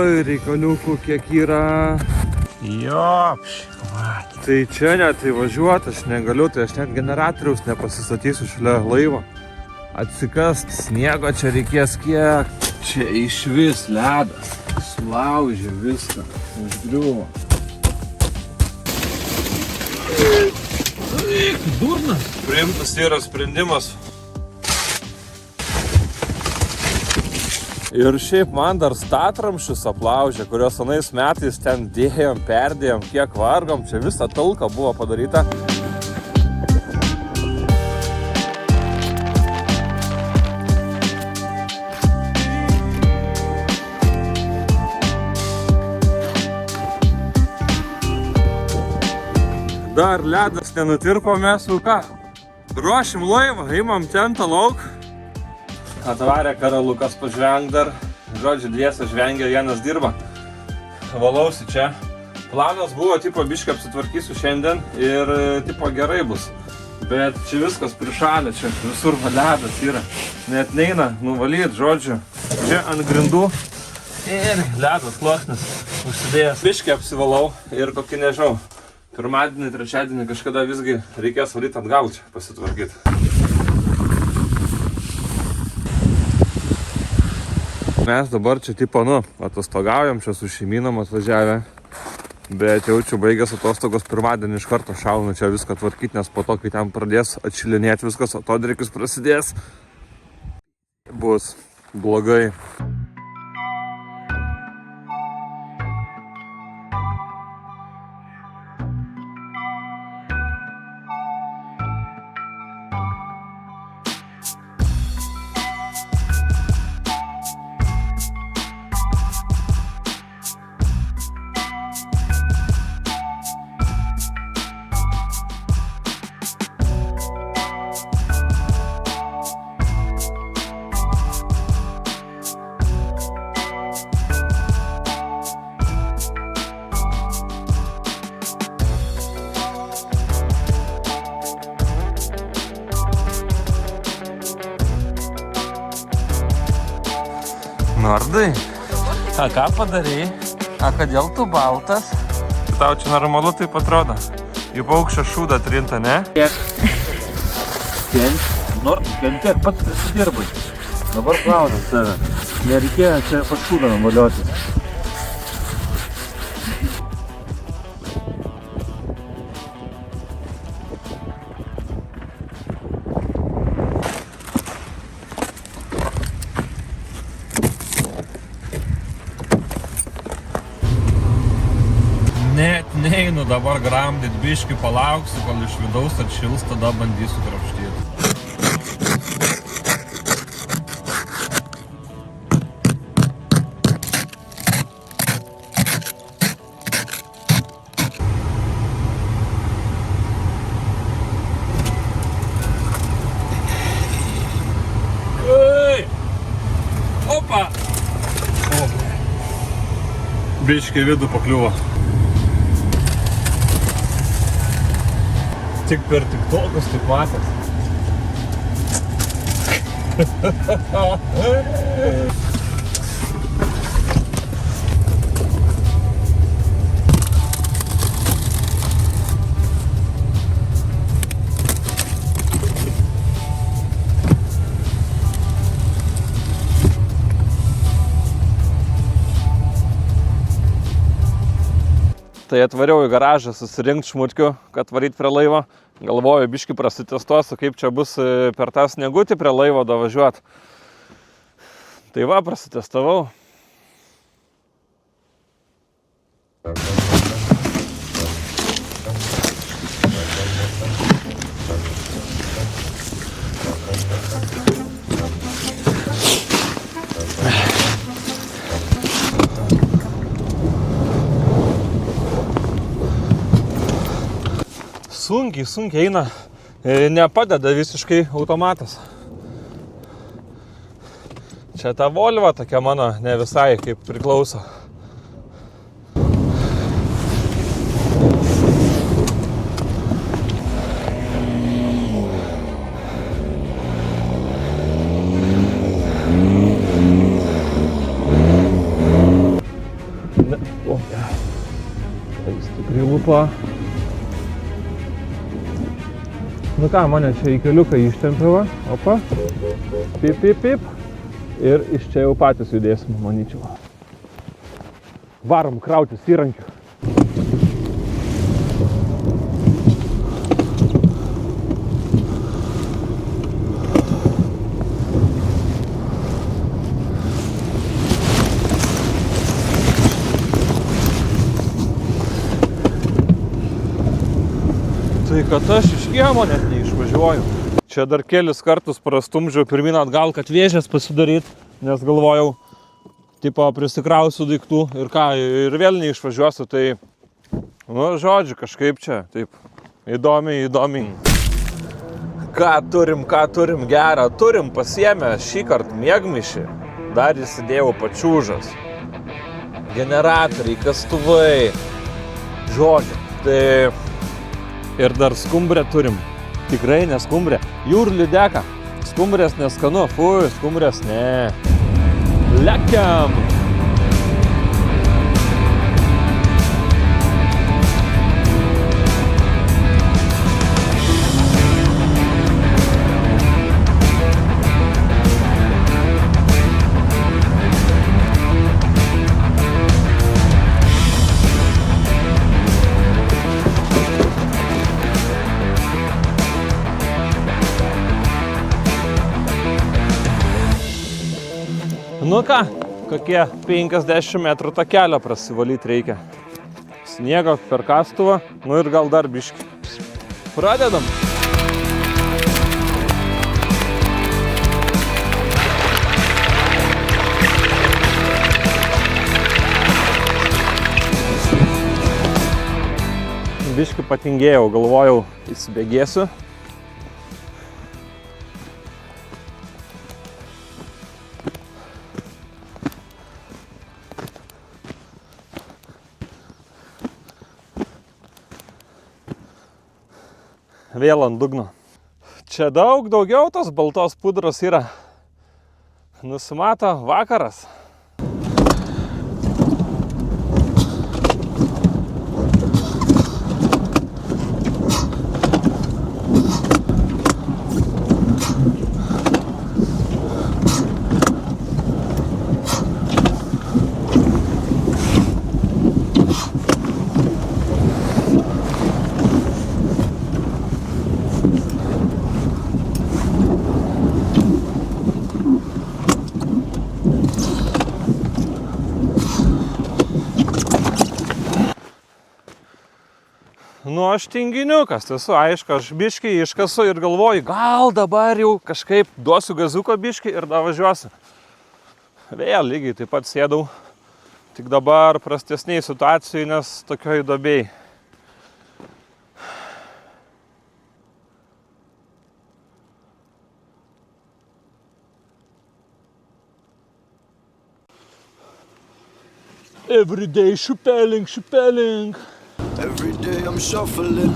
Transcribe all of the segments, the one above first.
Oi, reikaliukų kiek yra. Jopš. Tai čia net įvažiuoti aš negaliu, tai aš net generatoriaus nepasistatysiu šalia laivo. Atsikast sniego čia reikės kiek. Čia išvis ledas. Sulaužė viską. Užgriuvo. Durnas. Priimtas yra sprendimas. Ir šiaip man dar statramščius aplaužė, kurios anais metais ten dėjom, perdėjom, kiek vargom, čia visa talka buvo padaryta. Dar ledas nenutirpo, mes jau ką? Ruošim laivą, imam tentą lauk. Atvarė karalukas pažvengt dar. Žodžiu, dviese žvengia, vienas dirba. Valausi čia. Planas buvo, tipo, biškai apsitvarkysiu šiandien ir, tipo, gerai bus. Bet čia viskas prišalė, čia visur ledas yra. Net neina nuvalyt, žodžiu. Čia ant grindų. Ir ledas sluoksnis užsidėjęs. Biškai apsivalau ir kokį nežinau. Pirmadienį, trečiadienį kažkada visgi reikės valyti atgal čia pasitvarkyti. Mes dabar čia tipo, atostogaujam, čia su šeimynom atvažiavę. Bet jaučiu baigęs atostogos pirmadienį iš karto šaunu čia viską tvarkyti, nes po to, kai ten pradės atšilinėti viskas, atodrėkis prasidės, bus blogai. Nordai, a ką padarei? A kodėl tu baltas? Tau čia normalu taip atrodo. Į paukščio šūdą trinta, ne? Kentėk, pats prisidirbai. Dabar klaudas tave. Nereikėjo čia pas šūdą nuvaliotis. Net neinu dabar gramdyt, biškį palauksiu, kol iš vidaus atšils, tada bandysiu krapštyti. Opa! Biškį vidų pakliuvo. Tik per tiktokus taip matęs. Tai atvariau į garažą susirinkti šmutkių, kad varyt prie laivo. Galvoju, biškį prasitestuosiu, kaip čia bus per tą snegutį prie laivo davažiuot. Tai va, prasitestavau. Sunkiai eina, nepadeda visiškai automatas. Čia ta Volvo tokia mano ne visai kaip priklauso. Opa. Nu ką, mane čia į keliuką ištempė, va. Opa. Pip, pip, pip. Ir iš čia jau patys judėsim, manyčiau. Varom krautis įrankių. Tai kad aš iš kiemo net neišvažiuoju. Čia dar kelis kartus prastumdžiau pirmin atgal, kad vėžės pasidaryt, nes galvojau, tipo, prisikrausiu daiktų ir ką, ir vėl neišvažiuosiu, tai, nu, žodžiu, kažkaip čia, taip, įdomiai. Ką turim gerą, turim pasiėmę šį kartą miegmaišį, dar įsidėjau pačiūžas, generatoriai, kastuvai, žodžiu, tai ir dar skumbrę turim, tikrai neskumbrę, jūrų lydeka, skumbrės neskanu, fui, skumbrės ne. Lekiam! Nu ką, kokie 50 metrų tą kelią prasivalyti reikia. Sniego per kastuvą, nu ir gal dar biškį. Pradedam. Biškį patingėjau, galvojau, įsibėgėsiu. Vėl ant dugno. Čia daugiau tos baltos pudros yra. Nusimato vakaras. Nu, aš tinginiukas, esu, aišku, aš biškį iškasu ir galvoju, gal dabar jau kažkaip duosiu gazuko biškį ir davažiuosiu. Vėl lygiai taip pat sėdau, tik dabar prastesniai situacijai, nes tokioj duobėj. Everyday šupeling. Every day I'm shuffling.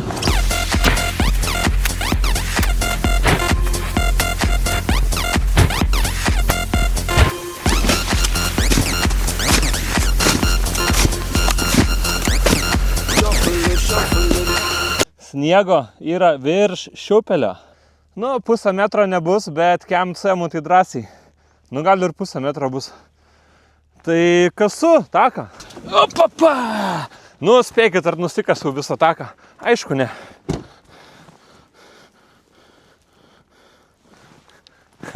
Sniego yra virš šiupelio. Nu, pusę metro nebus, bet kem cemų tai drąsiai. Nu, gal ir pusę metro bus. Tai kasu taką. Opapa! Nu, spėkit, ar nusikasiu visą taką. Aišku, ne.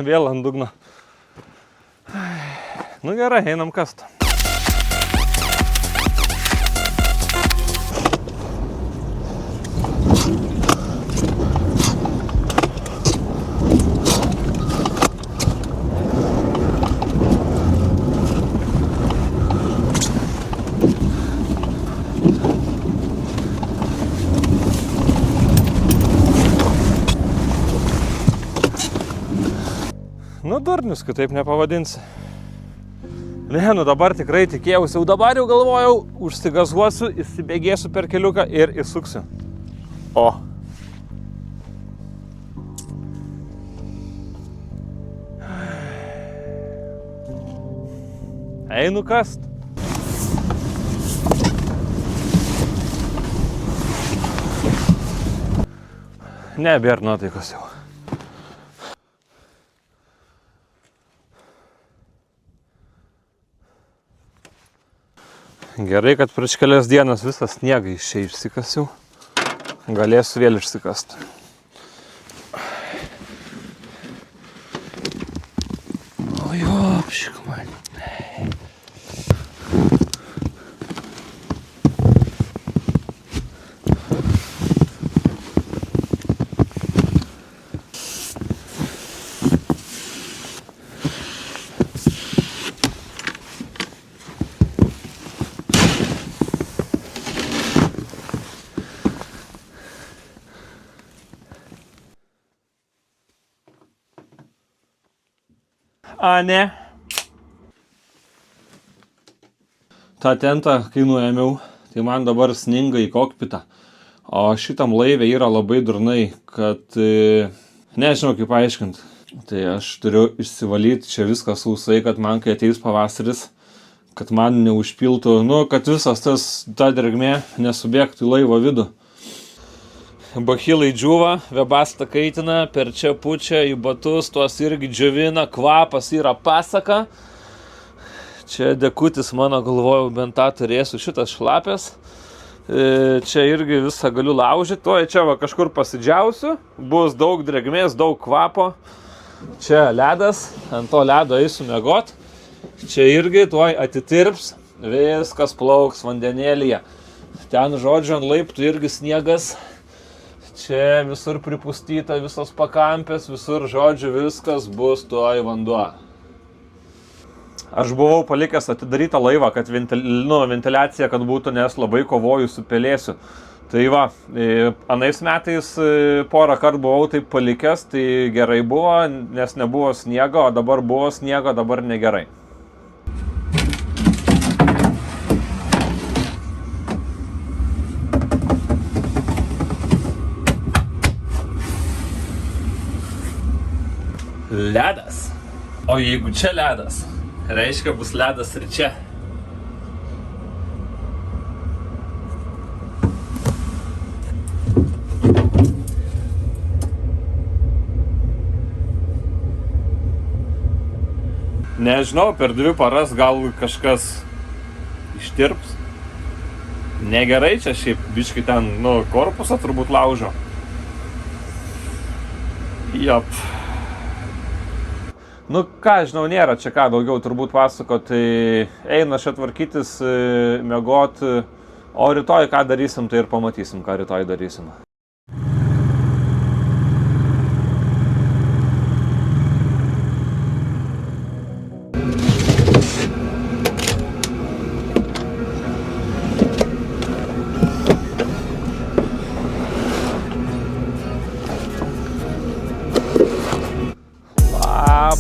Vėl ant dugno. Nu gerai, einam kast. Nu, durnius, kitaip nepavadinsi. Ne, nu dabar tikrai tikėjausi, jau dabar jau galvojau, užsigazuosiu, įsibėgėsiu per keliuką ir įsuksiu. O. Einu kast. Nebėra nuotaikos jau. Gerai, kad prieš kelias dienas visas sniegą iš čia išsikasiau. Galėsiu vėl išsikasti. Ojo, apšikman. A, ne. tą tentą, kai nuėmiau, tai man dabar sninga į kokpitą. O šitam laivė yra labai durnai, kad nežinau kaip paaiškinti. Tai aš turiu išsivalyti čia viską sausai, kad man kai ateis pavasaris, kad man neužpiltų, kad visas ta drėgmė nesubėgtų į laivo vidų. Bachilai džiūva, Webasto kaitina, per čia pučia į batus, tuos irgi džiovina, kvapas yra pasaka. Čia dekutis mano, galvojau, bent tą turėsiu, šitas šlapės. Čia irgi visą galiu laužyti, tuoj čia va kažkur pasidžiausiu, bus daug drėgmės, daug kvapo. Čia ledas, ant to ledo eisiu miegot. Čia irgi tuoj atitirps, viskas plauks vandenėlyje. Ten, žodžiu, ant laiptų irgi sniegas. Čia visur pripustyta, visos pakampės, visur, žodžiu, viskas bus tuoj vanduo. Aš buvau palikęs atidarytą laivą, kad ventiliacija, kad būtų, nes labai kovoju su pelėsiu. Tai va, anais metais porą kartų buvau taip palikęs, tai gerai buvo, nes nebuvo sniego, o dabar buvo sniego, dabar negerai. Ledas. O jeigu čia ledas, reiškia bus ledas ir čia. Nežinau, per 2 paras gal kažkas ištirps. Negerai čia šiaip biškai ten, korpusą turbūt laužo. Jop. Ką, žinau, nėra čia ką daugiau turbūt pasako, tai eina čia tvarkytis, miegot, o rytoj ką darysim, tai ir pamatysim, ką rytoj darysim.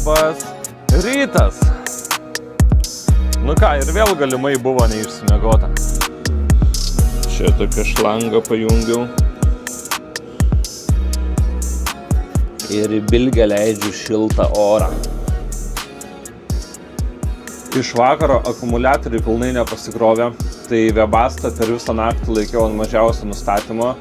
Labas rytas. Ką, ir vėl galimai buvo neišsimiegota. Čia tokią šlangą pajungiau. Ir į bilgę leidžiu šiltą orą. Iš vakaro akumuliatoriai pilnai nepasikrovė. Tai Webasto per visą naktį laikiau ant mažiausio nustatymo.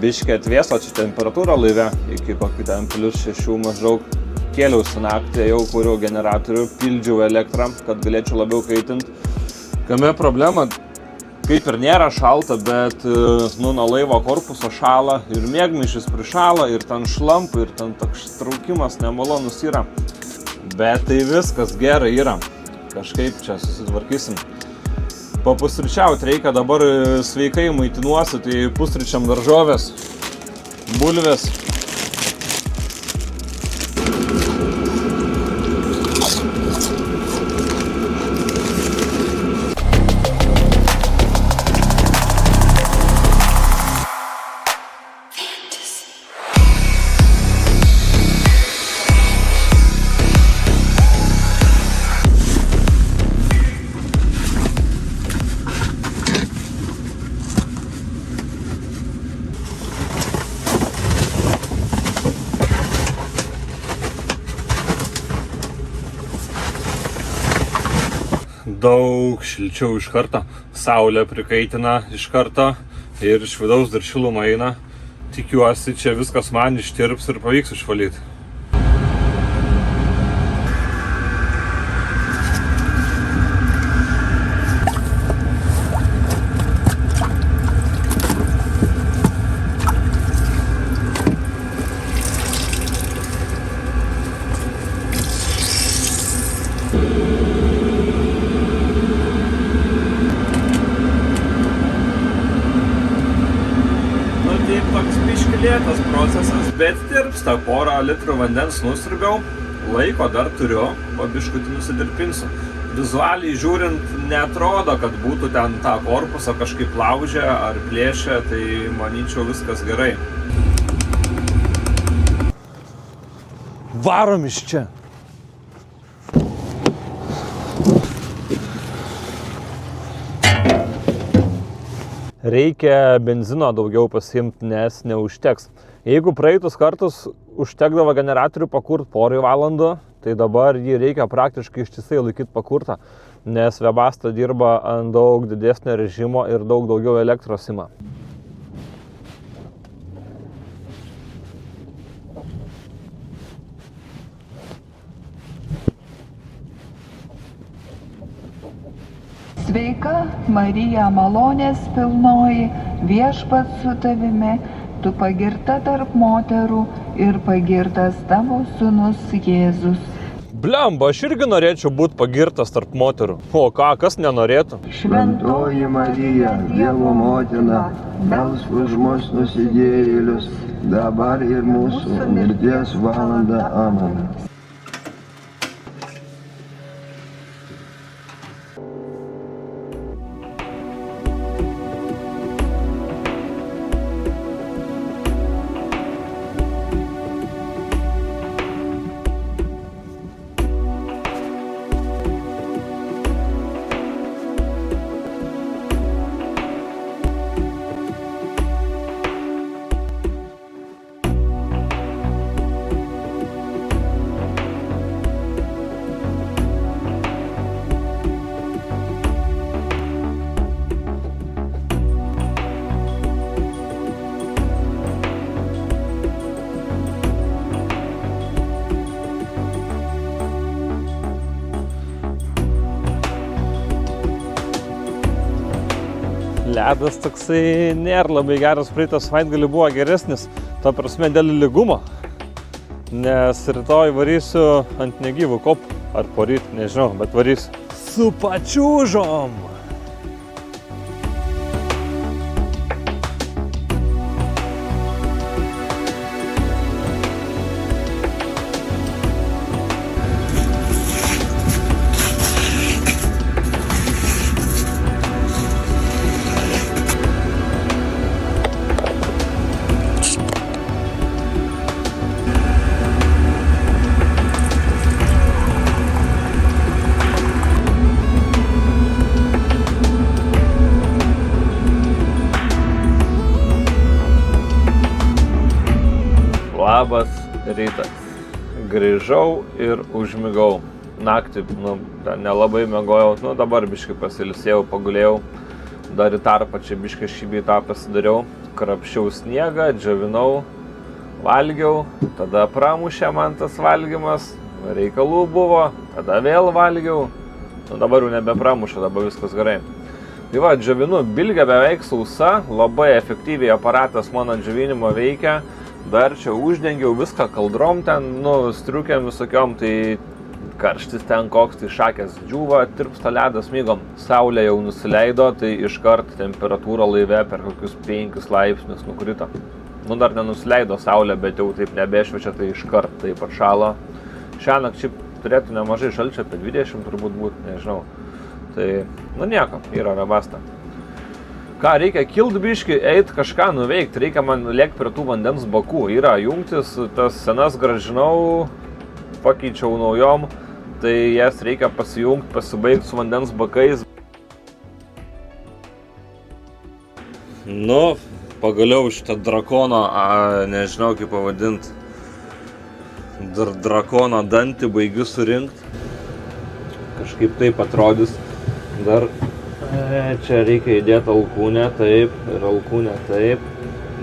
Biškį atvėso čia temperatūra laive iki kokių ten +6 maždaug. Kėliausi naktį, jau kuriau generatorių, pildžiau elektrą, kad galėčiau labiau kaitinti. Kame problema, kaip ir nėra šalta, bet nuo laivo korpuso šala ir miegmaišis prišala, ir ten šlampa, ir ten toks traukimas nemalonus yra. Bet tai viskas gerai yra. Kažkaip čia susitvarkysim. Papusryčiauti reikia, dabar sveikai maitinuosi, tai pusryčiam daržovės, bulvės. Daug šilčiau iš karto, saulė prikaitina iš karto ir iš vidaus dar šiluma eina. Tikiuosi, čia viskas man ištirps ir pavyks išvalyti. Lėtas procesas, bet tirpsta, porą litrų vandens nusiurbiau, laiko dar turiu, po biškutį nusidirpinsiu. Vizualiai žiūrint, neatrodo, kad būtų ten tą korpusą kažkaip laužę ar plėšę, tai manyčiau viskas gerai. Varom iš čia! Reikia benzino daugiau pasiimti, nes neužteks. Jeigu praeitus kartus užtekdavo generatorių pakurt porai valandų, tai dabar jį reikia praktiškai ištisai laikyti pakurtą, nes Webasto dirba ant daug didesnio režimo ir daug daugiau elektros ima. Sveika, Marija, malonės pilnoji, viešpats su tavimi, tu pagirta tarp moterų ir pagirtas tavo sūnus Jėzus. Blemba, aš irgi norėčiau būti pagirtas tarp moterų. O ką, kas nenorėtų? Šventoji Marija, Dievo motina, melsk už mus nusidėjėlius, dabar ir mūsų mirties valanda. Amen. Ledas toksai nėra labai geras, praeitas savaitgalį buvo geresnis, to prasme dėl lygumo, nes rytoj varysiu ant negyvų kopų, ar poryt, nežinau, bet varysiu su pačiūžom. Labas rytas. Grįžau ir užmigau. Naktį, nelabai miegojau, dabar biškai pasilisėjau, pagulėjau. Dar į tarpą čia biškai šį bei tą pasidariau. Krapščiau sniegą, džiovinau, valgiau, tada pramušė man tas valgymas, reikalų buvo, tada vėl valgiau. Dabar jau nebepramušė, dabar viskas gerai. Tai va, džiovinu, bilgė beveik sausa, labai efektyviai aparatas mano džiovinimo veikia. Dar čia uždengiau viską kaldrom ten, striukėm visokiom, tai karštis ten koks, tai šakės džiūva, tirpsta ledas mygom. Saulė jau nusileido, tai iškart temperatūra laive per kokius 5 laipsnius nukrito. Dar nenusileido saulė, bet jau taip nebešviečia, tai iškart taip atšalo. Šiąnakt šiaip turėtų nemažai šalčio, apie 20 turbūt būt, nežinau. Tai, nieko, yra Webasto. Ką, reikia kilt biškį, eit kažką nuveikt, reikia man lėkti prie tų vandens bakų. Yra jungtis, tas senas grąžinau, pakeičiau naujom, tai jas reikia pasijungti, pasibaigti su vandens bakais. Pagaliau šitą drakono, nežinau kaip pavadinti, drakono dantį baigiu surinkti. Kažkaip taip atrodys. Dar čia reikia įdėti alkūnę taip ir alkūnę taip.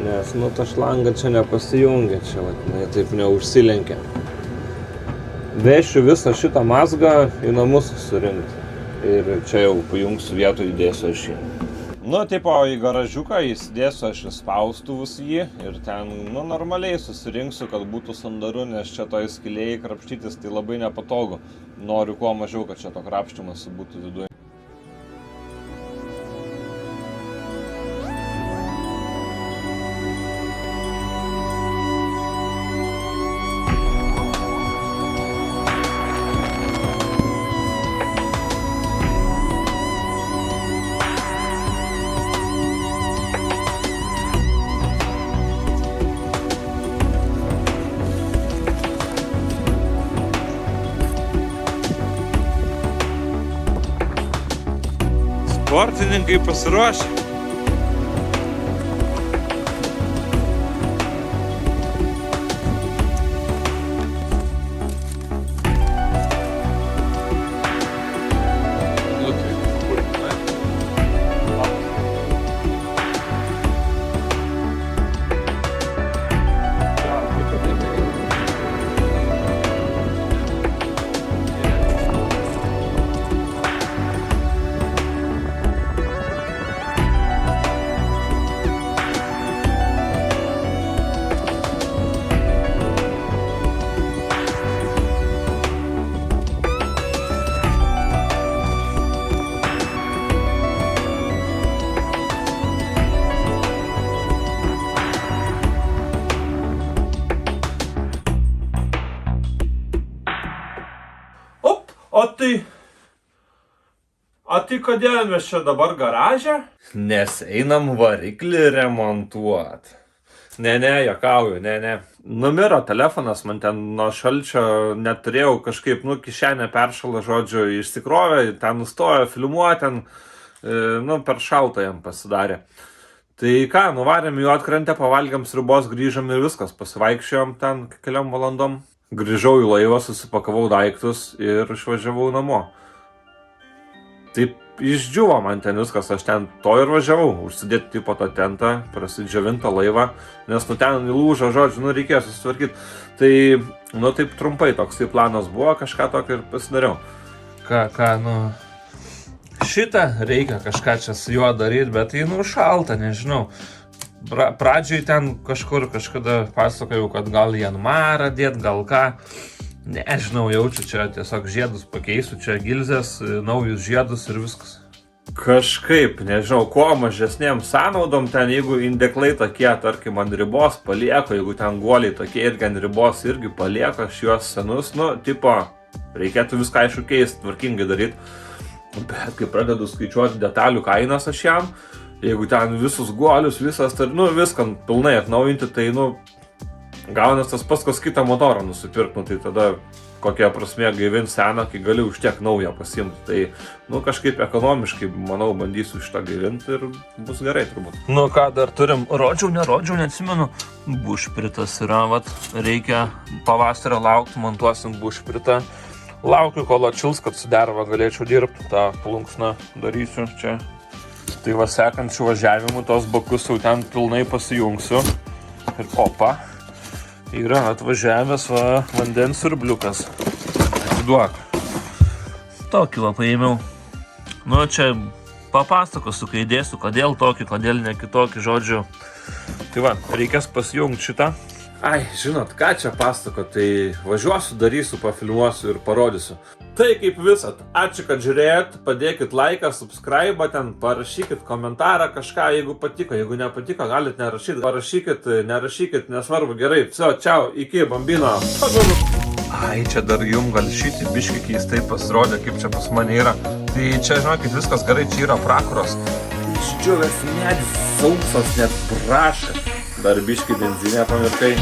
Nes, nu, ta šlanga čia nepasijungia, čia, jinai taip neužsilenkia. Vešiu visą šitą mazgą į namus surinkti. Ir čia jau pajungsiu vietų, įdėsiu aš jį. Nu, tipo, į garažiuką įsidėsiu aš į spaustuvus jį ir ten, nu, normaliai susirinksiu, kad būtų sandaru, nes čia toj skylėjai krapštytis tai labai nepatogu. Noriu kuo mažiau, kad čia to krapštymas būtų viduje. Sportininkai pasiruošę. O tai kodėl mes čia dabar garaže? Nes einam variklį remontuot. Ne, juokauju, ne. Numiro telefonas, man ten nuo šalčio neturėjau kažkaip, kišenė peršala, žodžiu, išsikrovė, ten nustojo filmuoti, ten, per šaltą jam pasidarė. Tai ką, nuvarėm į Juodkrantę, pavalgėm sriubos, grįžom ir viskas, pasivaikščiojom ten keliom valandom. Grįžau į laivą, susipakavau daiktus ir išvažiavau namo. Taip išdžiuvo man ten viskas, aš ten to ir važiavau, užsidėti tipo tą tentą, prasidžiavintą laivą, nes ten įlūžo, žodžiu, reikėjo susitvarkyti. Tai, taip trumpai toks tai planas buvo, kažką tokio ir pasidariau. Šitą reikia kažką čia su juo daryti, bet tai, šalta, nežinau. Pradžiai ten kažkada pasakojau, kad gal Janmarą dėt, gal ką. Nežinau, jaučiu čia tiesiog žiedus pakeisiu, čia gilzės, naujus žiedus ir viskas. Kažkaip, nežinau, kuo mažesnėm sąnaudom ten, jeigu indeklai tokie, tarkim, ant ribos palieku, jeigu ten guoliai tokie irgi ant ribos irgi palieku, aš juos senus, reikėtų viską aišku keisti, tvarkingai daryti. Bet kai pradedu skaičiuoti detalių kainas aš jam, jeigu ten visus guolius, visas, viską pilnai atnaujinti, tai, gaunas tas pats, kas kitą motorą nusipirkti, tai tada kokia prasmė gaivinti seną, kai gali už tiek naują pasiimti. Tai, kažkaip ekonomiškai, manau, bandysiu šitą gaivinti ir bus gerai turbūt. Ką dar turim? Rodžiau, neatsimenu. Bušpritas yra, reikia pavasario laukti, montuosim bušpritą. Laukiu, kol atšils, kad su derva galėčiau dirbti, tą plunksną darysiu čia. Tai sekančių važiavimų tos bakus jau ten pilnai pasijungsiu. Ir opa. Yra atvažiavęs vandens siurbliukas. Atiduok. Tokį paėmiau. Čia papasakosiu, kai įdėsiu, kodėl tokį, kodėl ne kitokį, žodžiu. Tai reikės pasijungti šitą. Ai, žinot, ką čia pasako, tai važiuosiu, darysiu, pafilmuosiu ir parodysiu. Tai kaip visat, ačiū, kad žiūrėjot, padėkit laiką, subscribe, ten parašykit komentarą kažką, jeigu patiko, jeigu nepatiko, galit nerašyti, nerašykit, nesvarbu, gerai, viso, čiau, iki, bambino. Ai, čia dar jum gal šitį biškį keistai pasirodė, kaip čia pas mane yra. Tai čia, žinokit, viskas gerai, čia yra prakuros. Išdžiūvęs medis, sausas, net prašė. Dar biškį benzinę pamirkai.